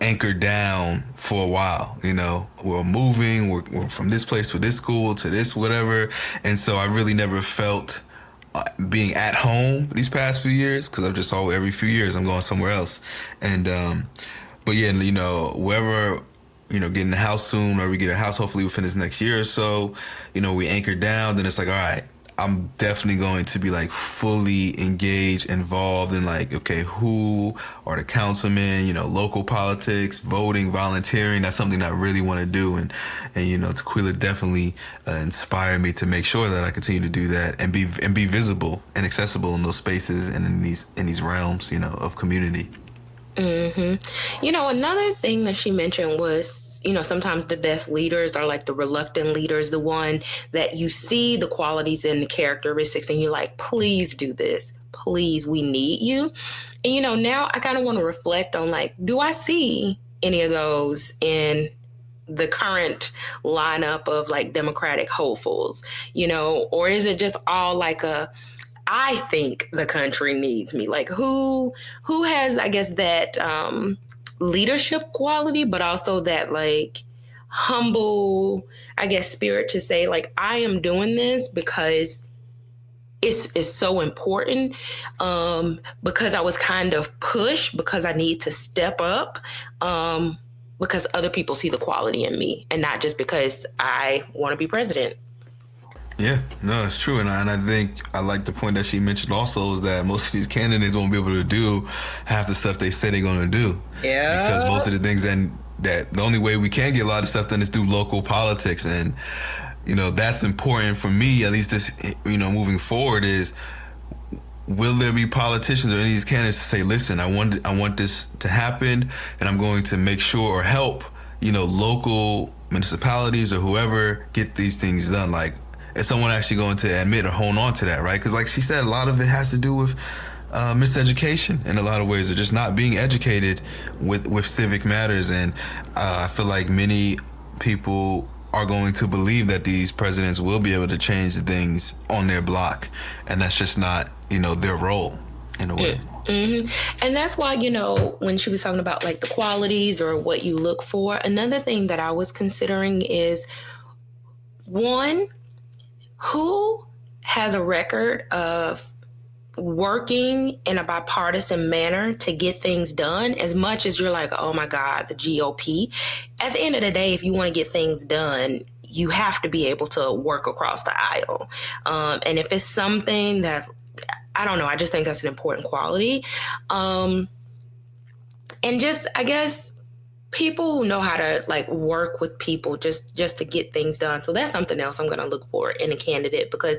anchored down for a while. We're moving, we're from this place to this school to this whatever. And so I really never felt being at home these past few years, because I've just always, every few years I'm going somewhere else. And, but yeah, wherever, getting a house soon, or we get a house hopefully within this next year or so, we anchor down, then it's like, all right, I'm definitely going to be like fully engaged, involved in like, okay, who are the councilmen, local politics, voting, volunteering. That's something I really want to do. And Tequila definitely inspired me to make sure that I continue to do that and be visible and accessible in those spaces and in these realms, of community. Mm-hmm. Another thing that she mentioned was, sometimes the best leaders are like the reluctant leaders, the one that you see the qualities and the characteristics and you're like, please do this. Please, we need you. And, now I kind of want to reflect on like, do I see any of those in the current lineup of like Democratic hopefuls, or is it just all like I think the country needs me? Like who has, I guess, that leadership quality, but also that like humble, I guess, spirit to say, like, I am doing this because it's so important, because I was kind of pushed, because I need to step up, because other people see the quality in me and not just because I want to be president. Yeah, no, it's true. And I think I like the point that she mentioned also is that most of these candidates won't be able to do half the stuff they say they're going to do. Yeah. Because most of the things that the only way we can get a lot of stuff done is through local politics. And, you know, that's important for me, at least this, you know, moving forward is, will there be politicians or any of these candidates to say, listen, I want this to happen, and I'm going to make sure or help, you know, local municipalities or whoever get these things done. Like, is someone actually going to admit or hold on to that, right? Because like she said, a lot of it has to do with miseducation in a lot of ways, or just not being educated with civic matters. And I feel like many people are going to believe that these presidents will be able to change the things on their block, and that's just not, you know, their role in a way. Mm-hmm. And that's why, you know, when she was talking about like the qualities or what you look for, another thing that I was considering is, one, who has a record of working in a bipartisan manner to get things done. As much as you're like, oh my God, the GOP, at the end of the day, if you want to get things done, you have to be able to work across the aisle. And if it's something that, I don't know, I just think that's an important quality. And just, I guess, people who know how to like work with people just to get things done. So that's something else I'm going to look for in a candidate, because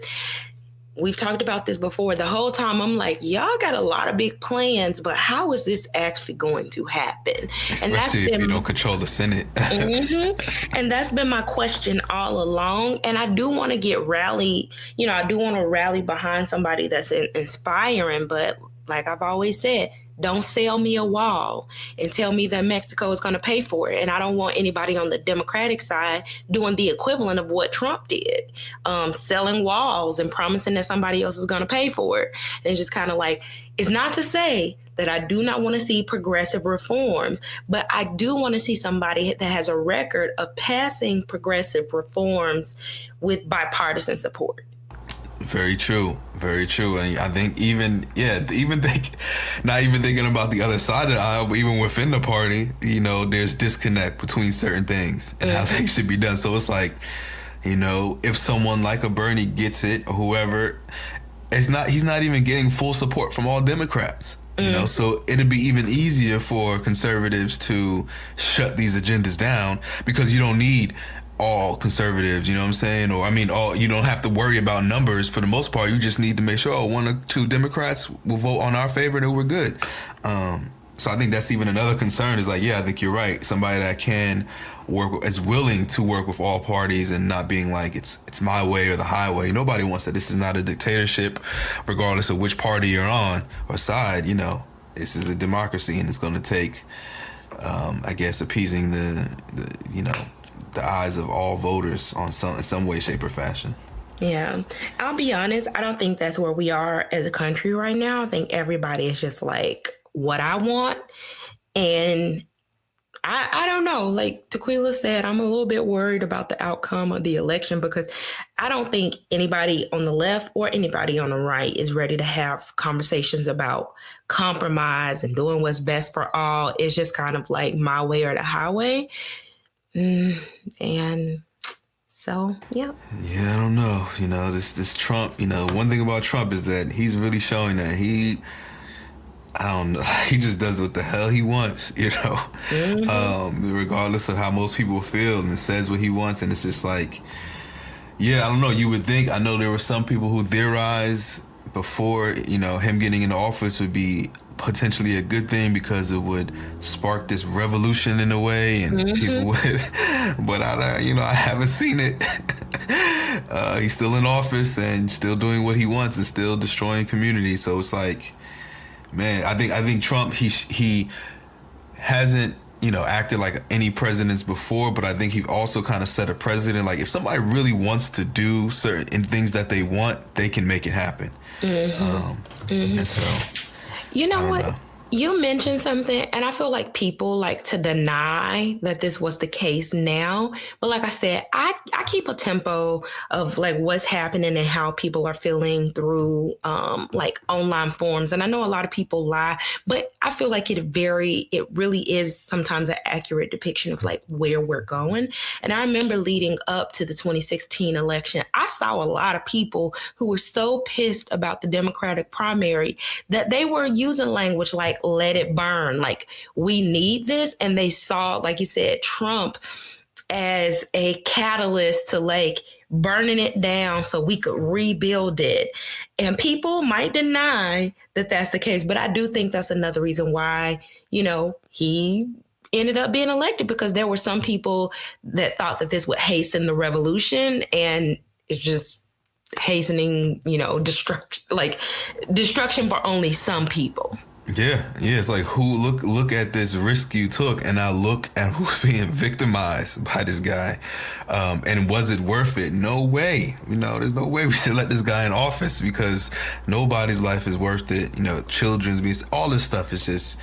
we've talked about this before. The whole time I'm like, y'all got a lot of big plans, but how is this actually going to happen? Especially if you don't control the Senate. Mm-hmm. And that's been my question all along. And I do want to I do want to rally behind somebody that's inspiring. But like I've always said, don't sell me a wall and tell me that Mexico is going to pay for it. And I don't want anybody on the Democratic side doing the equivalent of what Trump did, selling walls and promising that somebody else is going to pay for it. And just kind of like, it's not to say that I do not want to see progressive reforms, but I do want to see somebody that has a record of passing progressive reforms with bipartisan support. Very true. Very true. And I think not even thinking about the other side of the aisle, but even within the party, you know, there's disconnect between certain things and how things should be done. So it's like, you know, if someone like a Bernie gets it or whoever, he's not even getting full support from all Democrats. You know, so it'd be even easier for conservatives to shut these agendas down, because you don't need all conservatives, you know what I'm saying? Or, I mean, you don't have to worry about numbers for the most part. You just need to make sure one or two Democrats will vote on our favor and we're good. So I think that's even another concern is like, yeah, I think you're right. Somebody that can is willing to work with all parties and not being like, it's my way or the highway. Nobody wants that. This is not a dictatorship, regardless of which party you're on or side. You know, this is a democracy, and it's going to take, I guess, appeasing the eyes of all voters in some way, shape, or fashion. Yeah. I'll be honest, I don't think that's where we are as a country right now. I think everybody is just like, what I want. And I don't know. Like Tequila said, I'm a little bit worried about the outcome of the election, because I don't think anybody on the left or anybody on the right is ready to have conversations about compromise and doing what's best for all. It's just kind of like my way or the highway. And so, yeah. Yeah, I don't know. You know, this Trump, you know, one thing about Trump is that he's really showing that I don't know, he just does what the hell he wants, you know, regardless of how most people feel, and says what he wants. And it's just like, yeah, I don't know. You would think, I know there were some people who theorized before, you know, him getting into office would be potentially a good thing because it would spark this revolution in a way, and people would, but I haven't seen it. He's still in office and still doing what he wants and still destroying communities. So it's like, man, I think Trump, he hasn't, you know, acted like any presidents before, but I think he also kind of set a precedent. Like, if somebody really wants to do certain things that they want, they can make it happen. And so, you know what? You mentioned something, and I feel like people like to deny that this was the case now. But like I said, I keep a tempo of like what's happening and how people are feeling through like online forums. And I know a lot of people lie, but I feel like it really is sometimes an accurate depiction of like where we're going. And I remember leading up to the 2016 election, I saw a lot of people who were so pissed about the Democratic primary that they were using language like let it burn, like we need this. And they saw, like you said, Trump as a catalyst to like burning it down so we could rebuild it. And people might deny that that's the case, but I do think that's another reason why, you know, he ended up being elected, because there were some people that thought that this would hasten the revolution, and it's just hastening, you know, destruction for only some people. Yeah. It's like, look at this risk you took, and now look at who's being victimized by this guy. And was it worth it? No way. You know, there's no way we should let this guy in office, because nobody's life is worth it. You know, children's being, all this stuff is just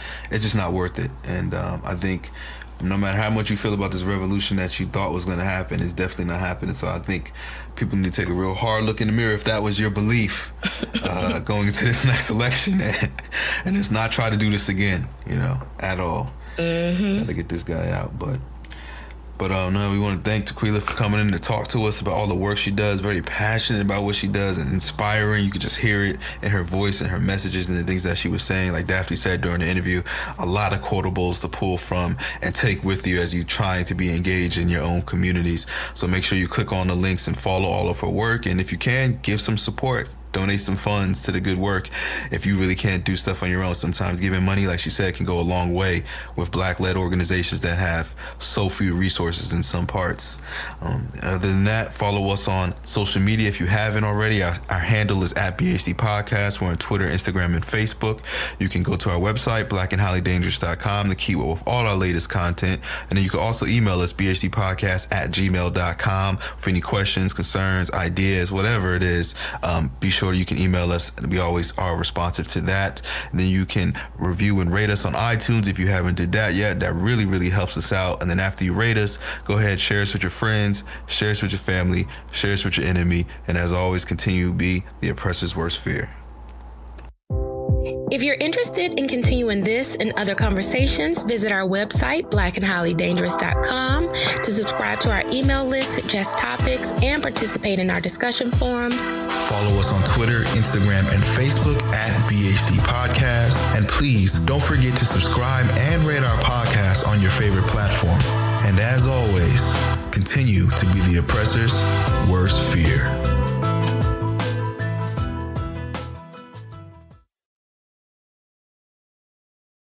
not worth it. And I think no matter how much you feel about this revolution that you thought was going to happen, it's definitely not happening. So I think people need to take a real hard look in the mirror if that was your belief going into this next election, and let's not try to do this again, you know, at all. Got to get this guy out, but no, we want to thank Tequila for coming in to talk to us about all the work she does. Very passionate about what she does and inspiring. You could just hear it in her voice and her messages and the things that she was saying. Like Daphne said during the interview, a lot of quotables to pull from and take with you as you try to be engaged in your own communities. So make sure you click on the links and follow all of her work. And if you can, give some support. Donate some funds to the good work. If you really can't do stuff on your own, sometimes giving money, like she said, can go a long way with Black-led organizations that have so few resources in some parts. Other than that, follow us on social media if you haven't already. Our handle is @BHD Podcast. We're on Twitter, Instagram, and Facebook. You can go to our website, blackandhighlydangerous.com, to keep up with all our latest content. And then you can also email us, bhdpodcast@gmail.com, for any questions, concerns, ideas, whatever it is. Be sure you can email us, and we always are responsive to that. And then you can review and rate us on iTunes if you haven't did that yet. That really, really helps us out. And then after you rate us, go ahead, share us with your friends, share us with your family, share us with your enemy, and as always, continue to be the oppressor's worst fear. If you're interested in continuing this and other conversations, visit our website, blackandhighlydangerous.com, to subscribe to our email list, suggest topics, and participate in our discussion forums. Follow us on Twitter, Instagram, and Facebook @BHD Podcast. And please don't forget to subscribe and rate our podcast on your favorite platform. And as always, continue to be the oppressor's worst fear.